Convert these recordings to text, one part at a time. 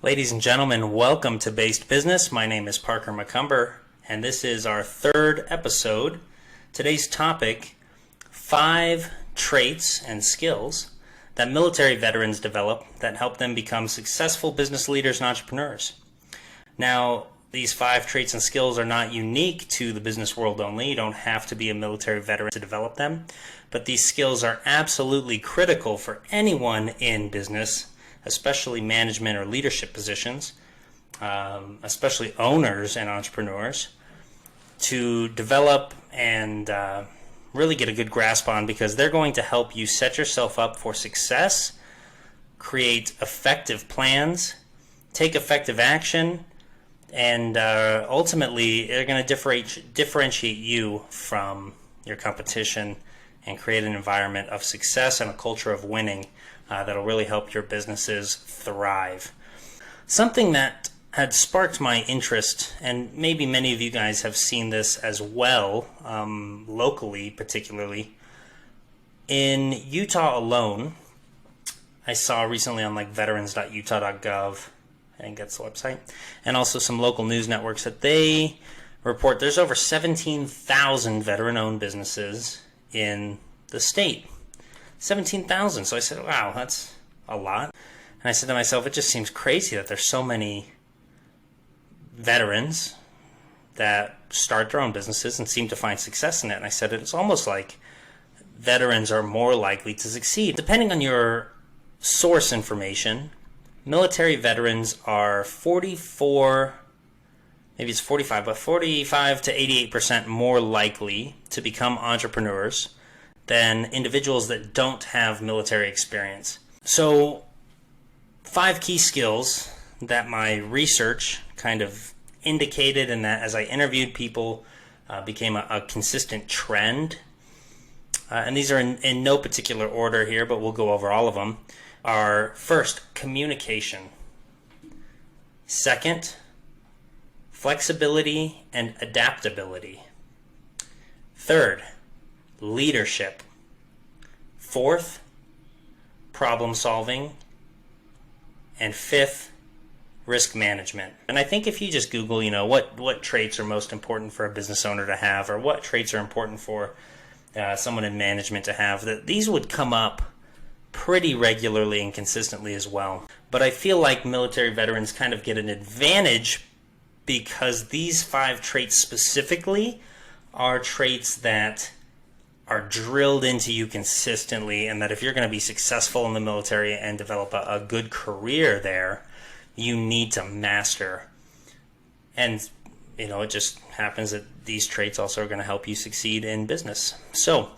Ladies and gentlemen, welcome to Based Business. My name is Parker McCumber, and this is our third episode. Today's topic, 5 traits and skills that military veterans develop that help them become successful business leaders and entrepreneurs. Now, these 5 traits and skills are not unique to the business world only. You don't have to be a military veteran to develop them, but these skills are absolutely critical for anyone in business, especially management or leadership positions, especially owners and entrepreneurs, to develop and really get a good grasp on, because they're going to help you set yourself up for success, create effective plans, take effective action, and ultimately they're going to differentiate you from your competition and create an environment of success and a culture of winning that'll really help your businesses thrive. Something that had sparked my interest, and maybe many of you guys have seen this as well, locally particularly, in Utah alone, I saw recently on like veterans.utah.gov, I think that's the website, and also some local news networks, that they report there's over 17,000 veteran-owned businesses in the state. 17,000. So I said, wow, that's a lot. And I said to myself, it just seems crazy that there's so many veterans that start their own businesses and seem to find success in it. And I said, it's almost like veterans are more likely to succeed. Depending on your source information, military veterans are 44, maybe it's 45, but 45 to 88% more likely to become entrepreneurs than individuals that don't have military experience. So 5 key skills that my research kind of indicated, and that as I interviewed people became a consistent trend. And these are in no particular order here, but we'll go over all of them. Are first, communication. Second, flexibility and adaptability. Third, leadership. Fourth, problem solving. And fifth, risk management. And I think if you just Google, what traits are most important for a business owner to have, or what traits are important for someone in management to have, that these would come up pretty regularly and consistently as well. But I feel like military veterans kind of get an advantage because these 5 traits specifically are traits that are drilled into you consistently, and that if you're going to be successful in the military and develop a good career there, you need to master. And it just happens that these traits also are going to help you succeed in business. So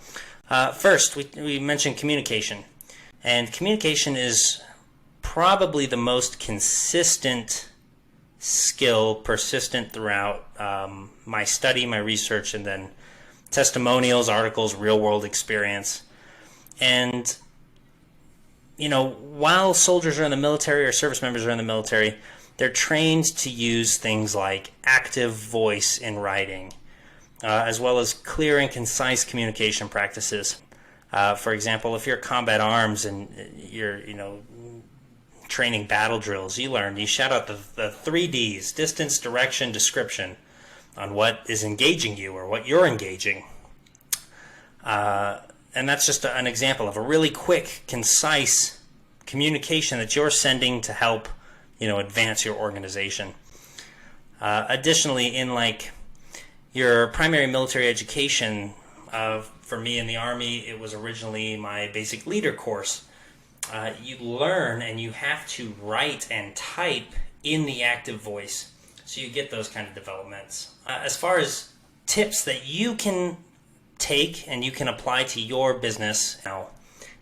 first, we mentioned communication. And communication is probably the most consistent skill, persistent throughout my study, my research, and then testimonials, articles, real-world experience. And, while soldiers are in the military or service members are in the military, they're trained to use things like active voice in writing, as well as clear and concise communication practices. For example, if you're combat arms and you're, training battle drills, you shout out the 3 Ds, distance, direction, description, on what is engaging you or what you're engaging. And that's just an example of a really quick, concise communication that you're sending to help, advance your organization. Additionally, in your primary military education, for me in the Army, it was originally my basic leader course. You learn and you have to write and type in the active voice. So you get those kind of developments. As far as tips that you can take and you can apply to your business now,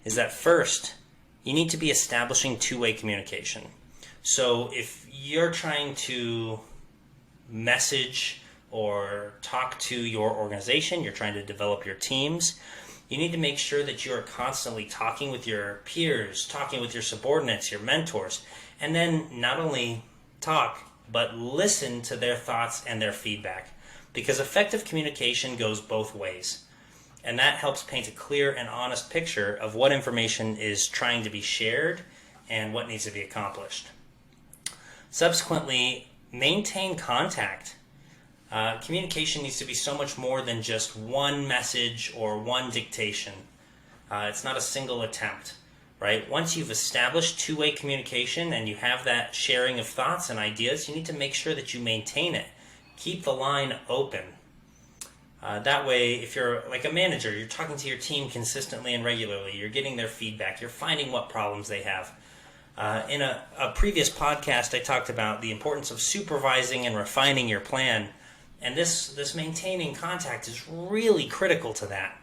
is that first, you need to be establishing 2-way communication. So if you're trying to message or talk to your organization, you're trying to develop your teams, you need to make sure that you're constantly talking with your peers, talking with your subordinates, your mentors, and then not only talk, but listen to their thoughts and their feedback, because effective communication goes both ways, and that helps paint a clear and honest picture of what information is trying to be shared and what needs to be accomplished. Subsequently, maintain contact. Communication needs to be so much more than just one message or one dictation. It's not a single attempt, right? Once you've established two-way communication and you have that sharing of thoughts and ideas, you need to make sure that you maintain it. Keep the line open. That way, if you're like a manager, you're talking to your team consistently and regularly, you're getting their feedback, you're finding what problems they have. In a previous podcast, I talked about the importance of supervising and refining your plan, and this maintaining contact is really critical to that,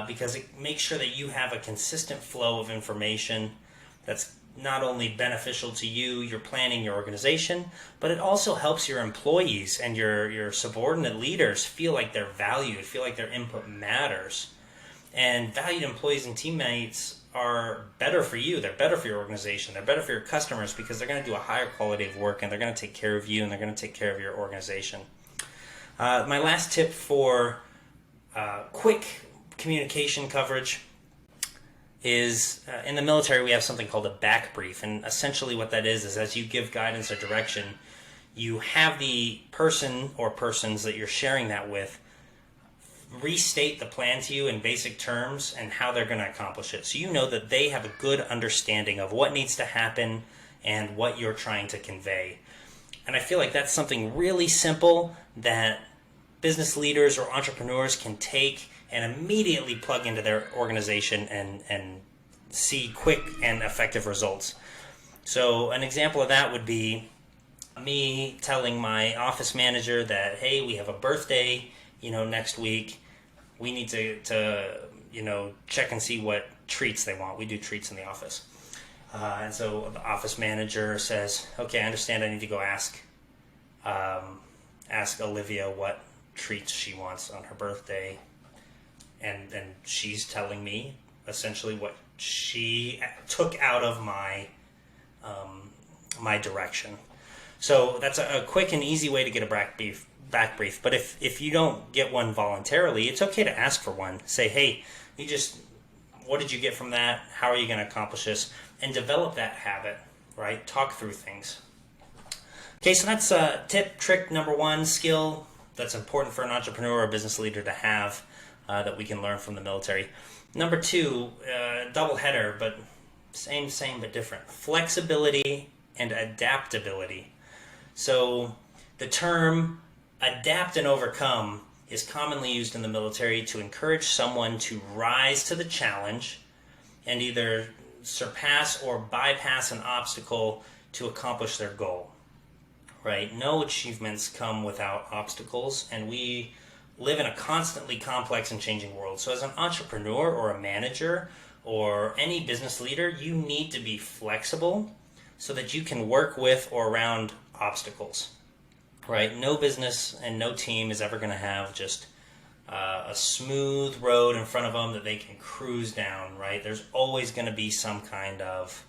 because it makes sure that you have a consistent flow of information that's not only beneficial to you, your planning, your organization, but it also helps your employees and your subordinate leaders feel like they're valued, feel like their input matters. And valued employees and teammates are better for you, they're better for your organization, they're better for your customers, because they're going to do a higher quality of work and they're going to take care of you and they're going to take care of your organization. My last tip for quick communication coverage is in the military we have something called a back brief, and essentially what that is as you give guidance or direction, you have the person or persons that you're sharing that with restate the plan to you in basic terms and how they're going to accomplish it, so you know that they have a good understanding of what needs to happen and what you're trying to convey. And I feel like that's something really simple that business leaders or entrepreneurs can take and immediately plug into their organization and see quick and effective results. So an example of that would be me telling my office manager that, hey, we have a birthday, next week. We need to check and see what treats they want. We do treats in the office. And so the office manager says, okay, I understand, I need to go ask Olivia what treats she wants on her birthday. And she's telling me essentially what she took out of my my direction. So that's a quick and easy way to get a back brief. But if you don't get one voluntarily, it's okay to ask for one. Say, hey, what did you get from that? How are you going to accomplish this? And develop that habit, right? Talk through things. Okay, so that's trick number one, skill that's important for an entrepreneur or a business leader to have. That we can learn from the military. Number two, double header, but same but different. Flexibility and adaptability. So the term adapt and overcome is commonly used in the military to encourage someone to rise to the challenge and either surpass or bypass an obstacle to accomplish their goal. Right? No achievements come without obstacles, and we live in a constantly complex and changing world. So as an entrepreneur or a manager or any business leader, you need to be flexible so that you can work with or around obstacles, right? No business and no team is ever going to have just a smooth road in front of them that they can cruise down, right? There's always going to be some kind of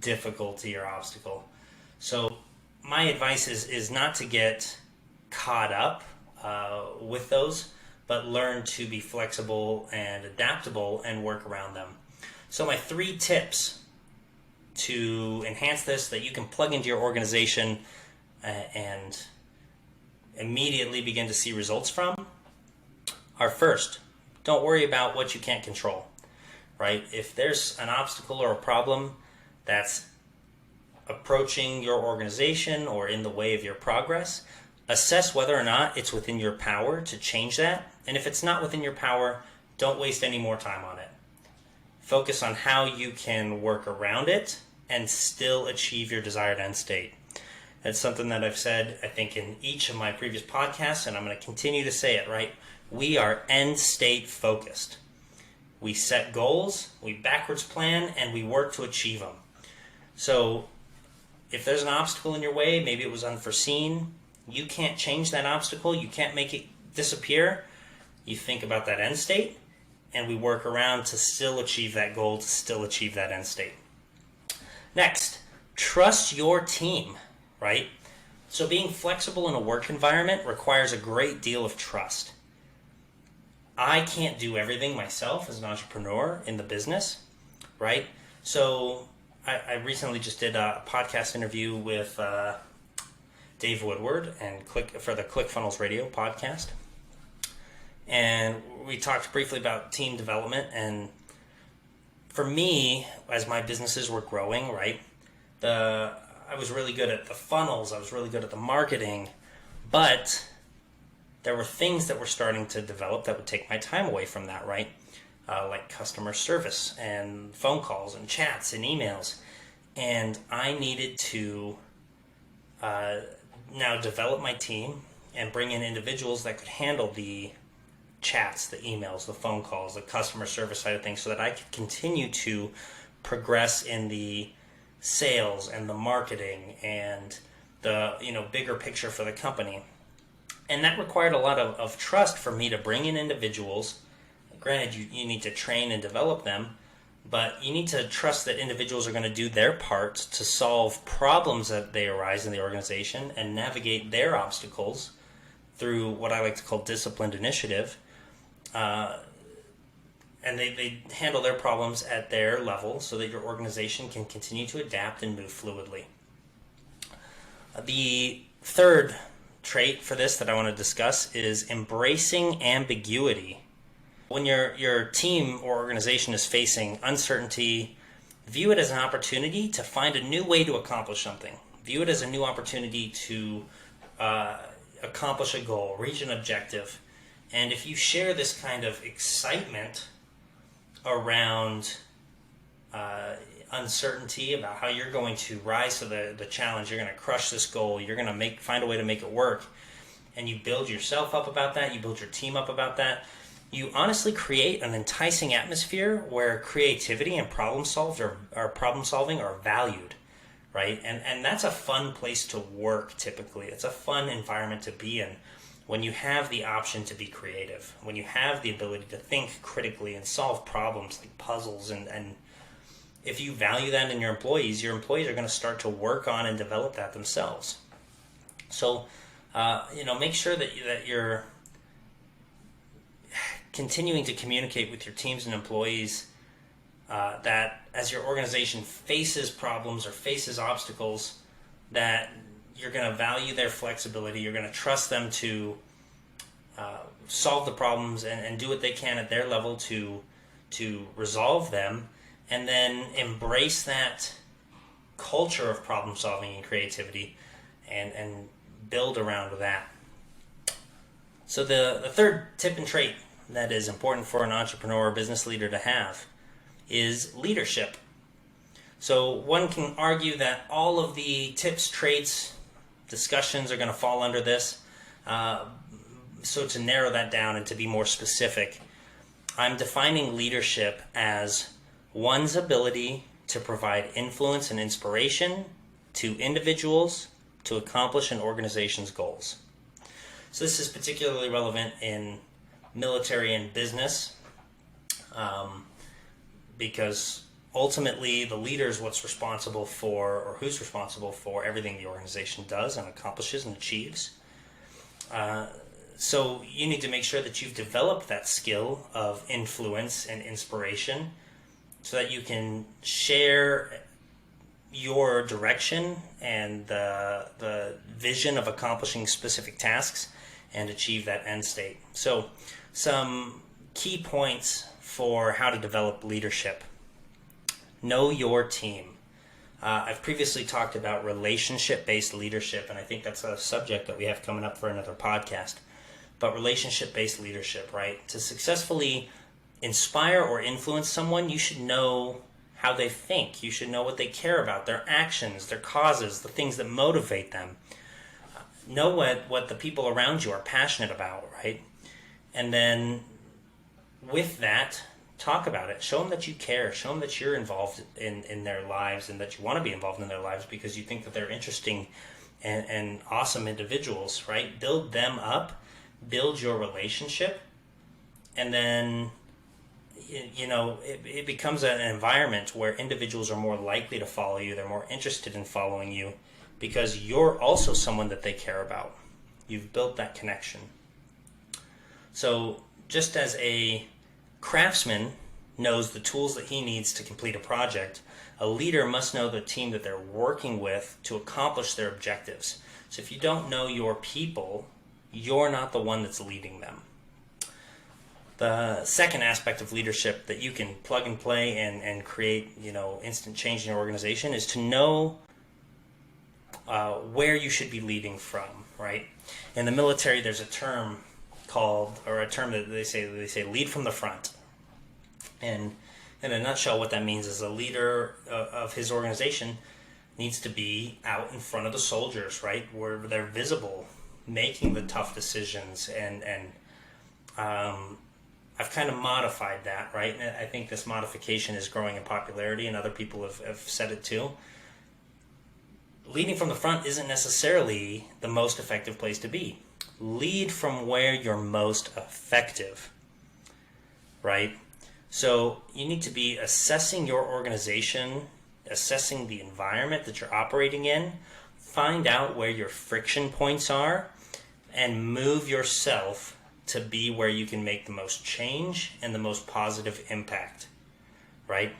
difficulty or obstacle. So my advice is not to get caught up with those, but learn to be flexible and adaptable and work around them. So my 3 tips to enhance this that you can plug into your organization and immediately begin to see results from are: first, don't worry about what you can't control, right? If there's an obstacle or a problem that's approaching your organization or in the way of your progress, assess whether or not it's within your power to change that. And if it's not within your power, don't waste any more time on it. Focus on how you can work around it and still achieve your desired end state. That's something that I've said, I think, in each of my previous podcasts, and I'm going to continue to say it, right? We are end state focused. We set goals, we backwards plan, and we work to achieve them. So if there's an obstacle in your way, maybe it was unforeseen, you can't change that obstacle, you can't make it disappear. You think about that end state, and we work around to still achieve that goal, to still achieve that end state. Next, trust your team, right? So being flexible in a work environment requires a great deal of trust. I can't do everything myself as an entrepreneur in the business, right? So I recently just did a podcast interview with Dave Woodward and for the ClickFunnels Radio podcast. And we talked briefly about team development. And for me, as my businesses were growing, right, I was really good at the funnels. I was really good at the marketing. But there were things that were starting to develop that would take my time away from that, right? Like customer service and phone calls and chats and emails. And I needed to now develop my team and bring in individuals that could handle the chats, the emails, the phone calls, the customer service side of things, so that I could continue to progress in the sales and the marketing and the bigger picture for the company. And that required a lot of trust for me to bring in individuals. Granted, you need to train and develop them, but you need to trust that individuals are going to do their part to solve problems that they arise in the organization and navigate their obstacles through what I like to call disciplined initiative. And they handle their problems at their level so that your organization can continue to adapt and move fluidly. The third trait for this that I want to discuss is embracing ambiguity. When your team or organization is facing uncertainty, view it as an opportunity to find a new way to accomplish something. View it as a new opportunity to accomplish a goal, reach an objective. And if you share this kind of excitement around uncertainty about how you're going to rise to the challenge, you're going to crush this goal, you're going to find a way to make it work, and you build yourself up about that, you build your team up about that, you honestly create an enticing atmosphere where creativity and problem solving are valued, right? And that's a fun place to work typically. It's a fun environment to be in when you have the option to be creative, when you have the ability to think critically and solve problems like puzzles. And if you value that in your employees are going to start to work on and develop that themselves. So, make sure that you're continuing to communicate with your teams and employees that as your organization faces problems or faces obstacles, that you're going to value their flexibility, you're going to trust them to solve the problems and do what they can at their level to resolve them, and then embrace that culture of problem solving and creativity and build around that. So the third tip and trait that is important for an entrepreneur or business leader to have is leadership. So one can argue that all of the tips, traits, discussions are going to fall under this. So to narrow that down and to be more specific, I'm defining leadership as one's ability to provide influence and inspiration to individuals to accomplish an organization's goals. So this is particularly relevant in military and business, because ultimately the leader is who's responsible for everything the organization does and accomplishes and achieves. So you need to make sure that you've developed that skill of influence and inspiration so that you can share your direction and the vision of accomplishing specific tasks and achieve that end state. So some key points for how to develop leadership. Know your team. I've previously talked about relationship-based leadership, and I think that's a subject that we have coming up for another podcast. But relationship-based leadership, right? To successfully inspire or influence someone, you should know how they think. You should know what they care about, their actions, their causes, the things that motivate them. Know what the people around you are passionate about, right? And then with that, talk about it. Show them that you care. Show them that you're involved in their lives and that you want to be involved in their lives because you think that they're interesting and awesome individuals, right? Build them up. Build your relationship. And then, it becomes an environment where individuals are more likely to follow you. They're more interested in following you because you're also someone that they care about. You've built that connection. So just as a craftsman knows the tools that he needs to complete a project, A leader must know the team that they're working with to accomplish their objectives. So if you don't know your people, you're not the one that's leading them. The second aspect of leadership that you can plug and play and create, instant change in your organization is to know where you should be leading from, right? In the military, there's a term that they say lead from the front. And in a nutshell, what that means is a leader of his organization needs to be out in front of the soldiers, right, where they're visible, making the tough decisions. And I've kind of modified that, right? And I think this modification is growing in popularity, and other people have said it too. Leading from the front isn't necessarily the most effective place to be. Lead from where you're most effective, right? So you need to be assessing your organization, assessing the environment that you're operating in, find out where your friction points are, and move yourself to be where you can make the most change and the most positive impact, right?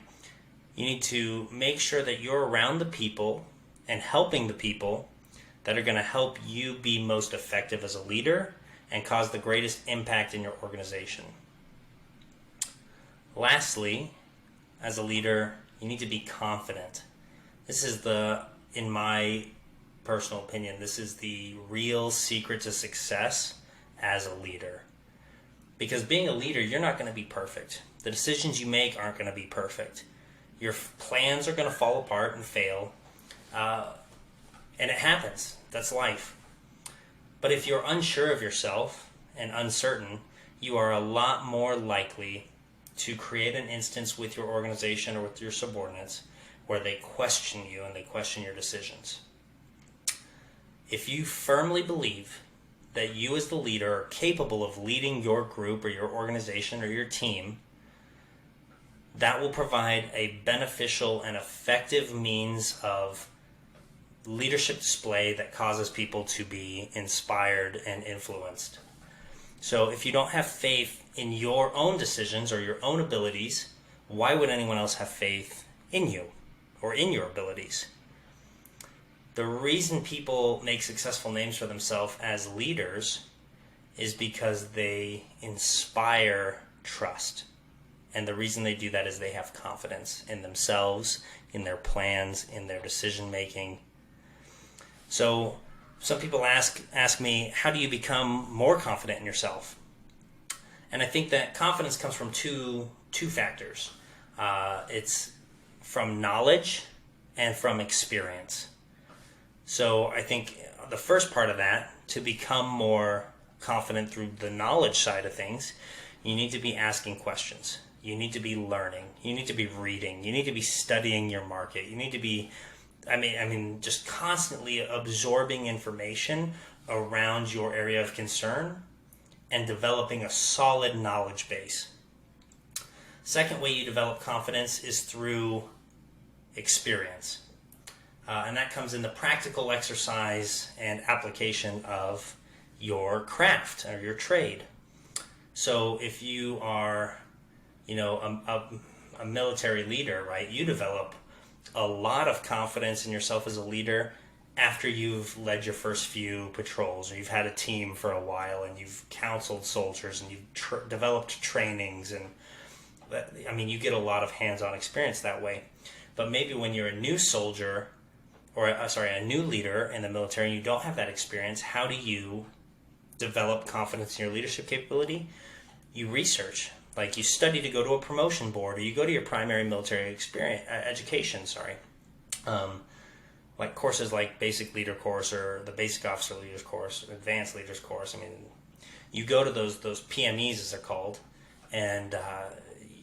You need to make sure that you're around the people and helping the people that are going to help you be most effective as a leader and cause the greatest impact in your organization. Lastly, as a leader, you need to be confident. This is in my personal opinion, this is the real secret to success as a leader. Because being a leader, you're not going to be perfect. The decisions you make aren't going to be perfect. Your plans are going to fall apart and fail. And it happens. That's life. But if you're unsure of yourself and uncertain, you are a lot more likely to create an instance with your organization or with your subordinates where they question you and they question your decisions. If you firmly believe that you as the leader are capable of leading your group or your organization or your team, that will provide a beneficial and effective means of leadership display that causes people to be inspired and influenced. So if you don't have faith in your own decisions or your own abilities, why would anyone else have faith in you or in your abilities? The reason people make successful names for themselves as leaders is because they inspire trust. And the reason they do that is they have confidence in themselves, in their plans, in their decision making. So some people ask me, how do you become more confident in yourself? And I think that confidence comes from two factors. It's from knowledge and from experience. So I think the first part of that, to become more confident through the knowledge side of things, you need to be asking questions. You need to be learning. You need to be reading. You need to be studying your market. You need to be, just constantly absorbing information around your area of concern and developing a solid knowledge base. Second way you develop confidence is through experience. And that comes in the practical exercise and application of your craft or your trade. So if you are, a military leader, right, you develop a lot of confidence in yourself as a leader after you've led your first few patrols, or you've had a team for a while and you've counseled soldiers and you've developed trainings, and you get a lot of hands-on experience that way. But maybe when you're a new soldier, a new leader in the military and you don't have that experience, how do you develop confidence in your leadership capability? You research. Like you study to go to a promotion board, or you go to your primary military education. Like courses like Basic Leader Course or the Basic Officer Leaders Course, Advanced Leaders Course. You go to those PMEs as they're called, and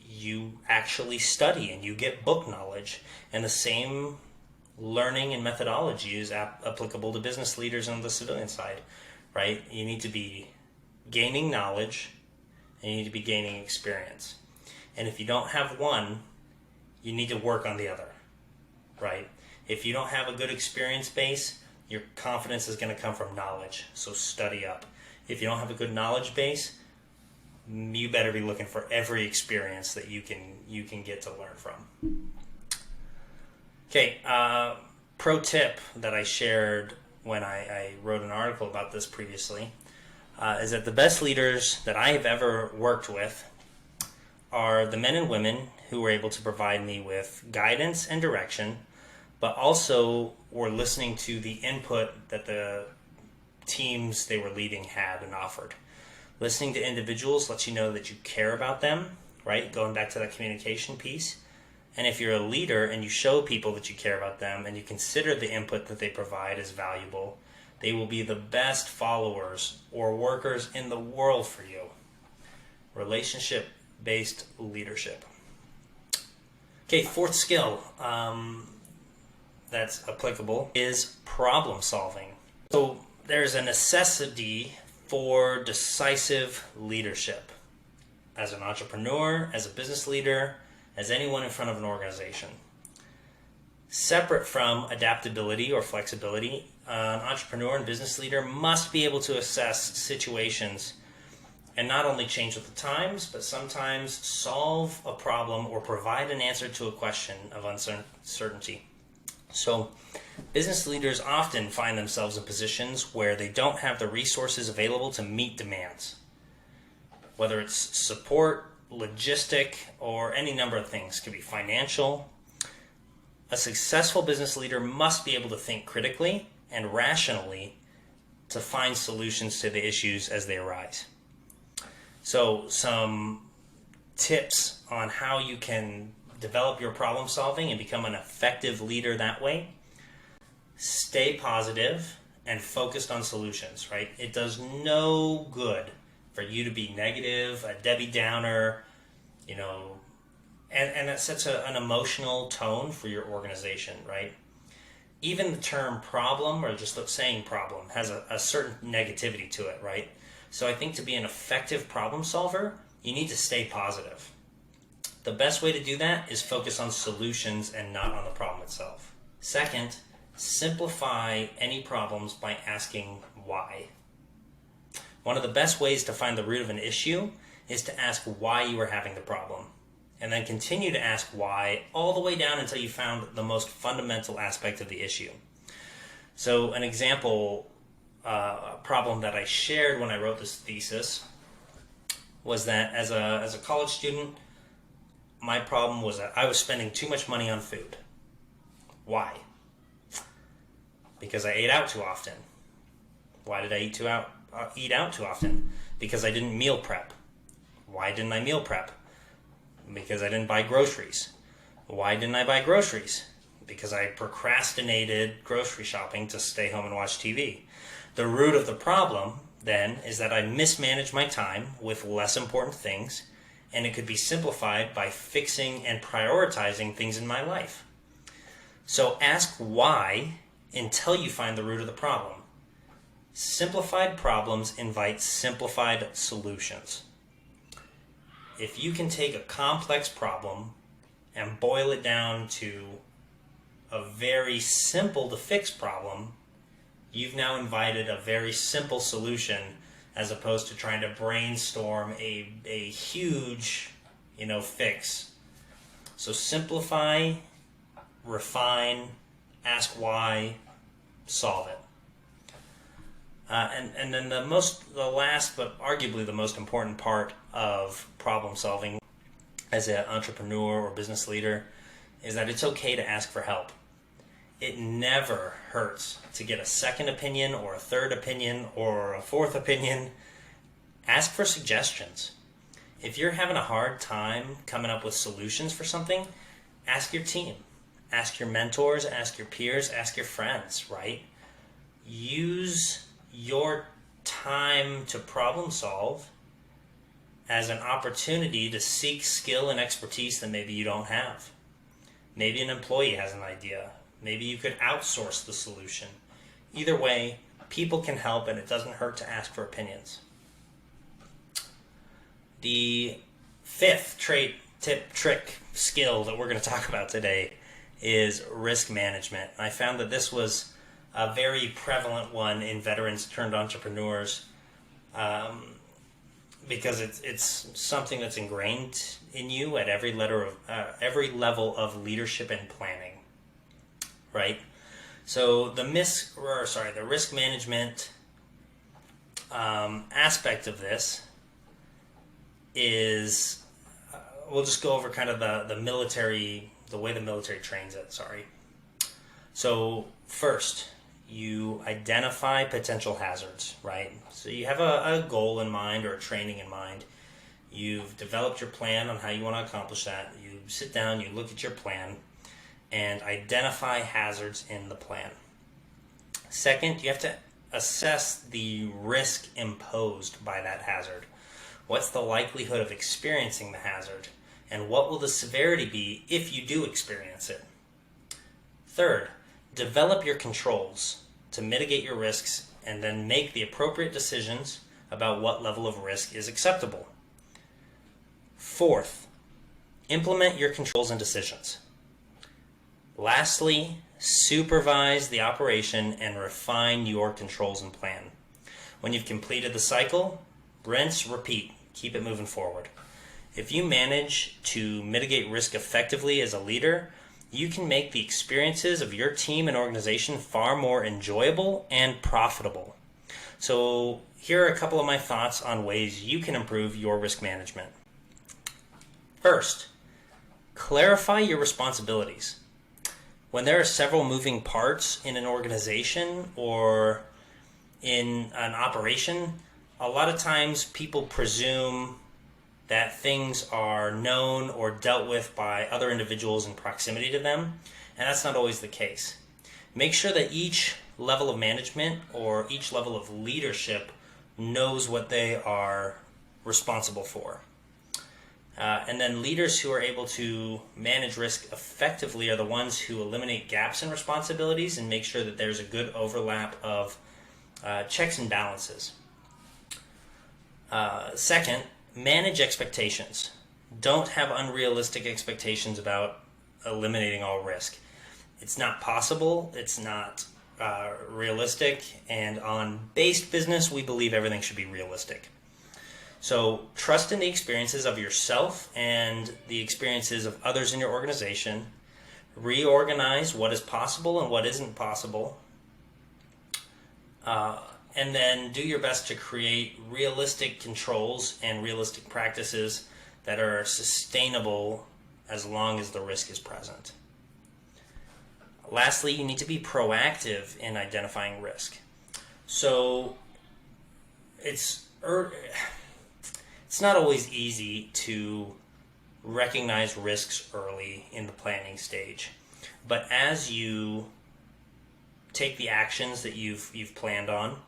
you actually study and you get book knowledge. And the same learning and methodology is applicable to business leaders on the civilian side, right? You need to be gaining knowledge and you need to be gaining experience. And if you don't have one, you need to work on the other, right? If you don't have a good experience base, your confidence is going to come from knowledge. So study up. If you don't have a good knowledge base, you better be looking for every experience that you can get to learn from. Okay, pro tip that I shared when I wrote an article about this previously is that the best leaders that I have ever worked with are the men and women who were able to provide me with guidance and direction, but also were listening to the input that the teams they were leading had and offered. Listening to individuals lets you know that you care about them, right? Going back to that communication piece. And if you're a leader and you show people that you care about them and you consider the input that they provide as valuable, they will be the best followers or workers in the world for you. Relationship-based leadership. Okay, fourth skill that's applicable is problem solving. So there's a necessity for decisive leadership as an entrepreneur, as a business leader, as anyone in front of an organization. Separate from adaptability or flexibility, an entrepreneur and business leader must be able to assess situations and not only change with the times, but sometimes solve a problem or provide an answer to a question of uncertainty. So business leaders often find themselves in positions where they don't have the resources available to meet demands. Whether it's support, logistic, or any number of things. It could be financial. A successful business leader must be able to think critically and rationally to find solutions to the issues as they arise. So some tips on how you can develop your problem solving and become an effective leader that way. Stay positive and focused on solutions, right? It does no good for you to be negative, a Debbie Downer, and that sets an emotional tone for your organization, right? Even the term problem, or just saying problem, has a certain negativity to it, right? So I think to be an effective problem solver, you need to stay positive. The best way to do that is focus on solutions and not on the problem itself. Second, simplify any problems by asking why. One of the best ways to find the root of an issue is to ask why you are having the problem, and then continue to ask why all the way down until you found the most fundamental aspect of the issue. So an example problem that I shared when I wrote this thesis was that as a college student, my problem was that I was spending too much money on food. Why? Because I ate out too often. Why did I eat out too often? Because I didn't meal prep. Why didn't I meal prep? Because I didn't buy groceries. Why didn't I buy groceries? Because I procrastinated grocery shopping to stay home and watch TV. The root of the problem, then, is that I mismanaged my time with less important things, and it could be simplified by fixing and prioritizing things in my life. So ask why until you find the root of the problem. Simplified problems invite simplified solutions. If you can take a complex problem and boil it down to a very simple to fix problem, you've now invited a very simple solution as opposed to trying to brainstorm a huge, fix. So simplify, refine, ask why, solve it. And then the last but arguably the most important part of problem solving as an entrepreneur or business leader is that it's okay to ask for help. It never hurts to get a second opinion or a third opinion or a fourth opinion. Ask for suggestions. If you're having a hard time coming up with solutions for something, ask your team. Ask your mentors, ask your peers, ask your friends, right? Use your time to problem solve as an opportunity to seek skill and expertise that maybe you don't have. Maybe an employee has an idea. Maybe you could outsource the solution. Either way, people can help, and it doesn't hurt to ask for opinions. The fifth trait, tip, trick, skill that we're going to talk about today is risk management. I found that this was a very prevalent one in veterans turned entrepreneurs because it's something that's ingrained in you at every level of leadership and planning. right? So the risk management aspect of this is, we'll just go over kind of the way the military trains it, So first, you identify potential hazards, right? So you have a goal in mind or a training in mind. You've developed your plan on how you want to accomplish that. You sit down, you look at your plan, and identify hazards in the plan. Second, you have to assess the risk imposed by that hazard. What's the likelihood of experiencing the hazard? And what will the severity be if you do experience it? Third, develop your controls to mitigate your risks and then make the appropriate decisions about what level of risk is acceptable. Fourth, implement your controls and decisions. Lastly, supervise the operation and refine your controls and plan. When you've completed the cycle, rinse, repeat. Keep it moving forward. If you manage to mitigate risk effectively as a leader, you can make the experiences of your team and organization far more enjoyable and profitable. So here are a couple of my thoughts on ways you can improve your risk management. First, clarify your responsibilities. When there are several moving parts in an organization or in an operation, a lot of times people presume that things are known or dealt with by other individuals in proximity to them, and that's not always the case. Make sure that each level of management or each level of leadership knows what they are responsible for. And then leaders who are able to manage risk effectively are the ones who eliminate gaps in responsibilities and make sure that there's a good overlap of checks and balances. Second, manage expectations. Don't have unrealistic expectations about eliminating all risk. It's not possible, it's not realistic, and on based business, we believe everything should be realistic. So trust in the experiences of yourself and the experiences of others in your organization. Reorganize what is possible and what isn't possible. And then do your best to create realistic controls and realistic practices that are sustainable as long as the risk is present. Lastly, you need to be proactive in identifying risk. So it's not always easy to recognize risks early in the planning stage. But as you take the actions that you've planned on,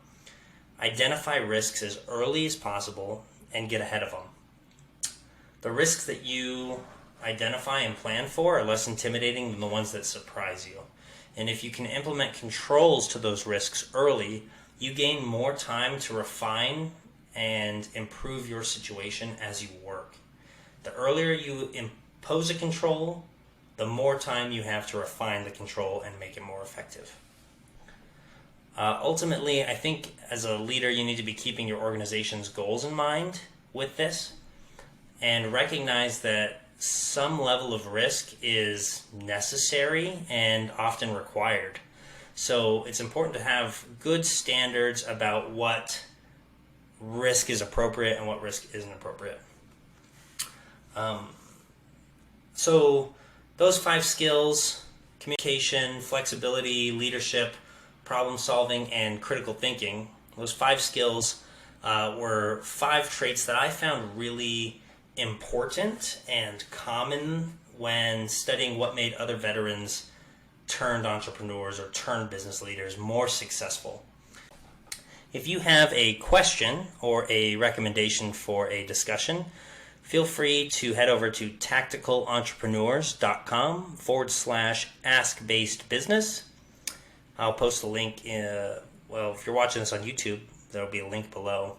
identify risks as early as possible and get ahead of them. The risks that you identify and plan for are less intimidating than the ones that surprise you. And if you can implement controls to those risks early, you gain more time to refine and improve your situation as you work. The earlier you impose a control, the more time you have to refine the control and make it more effective. Ultimately, I think as a leader, you need to be keeping your organization's goals in mind with this and recognize that some level of risk is necessary and often required. So it's important to have good standards about what risk is appropriate and what risk isn't appropriate. So those 5 skills: communication, flexibility, leadership, problem solving, and critical thinking, those 5 skills were 5 traits that I found really important and common when studying what made other veterans turned entrepreneurs or turned business leaders more successful. If you have a question or a recommendation for a discussion, feel free to head over to tacticalentrepreneurs.com/ask-based-business. I'll post the link if you're watching this on YouTube, there'll be a link below.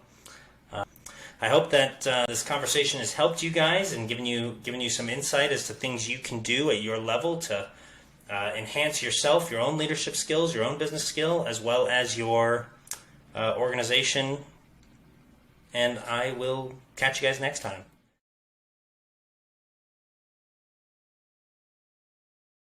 I hope that this conversation has helped you guys and given you some insight as to things you can do at your level to enhance yourself, your own leadership skills, your own business skill, as well as your organization. And I will catch you guys next time.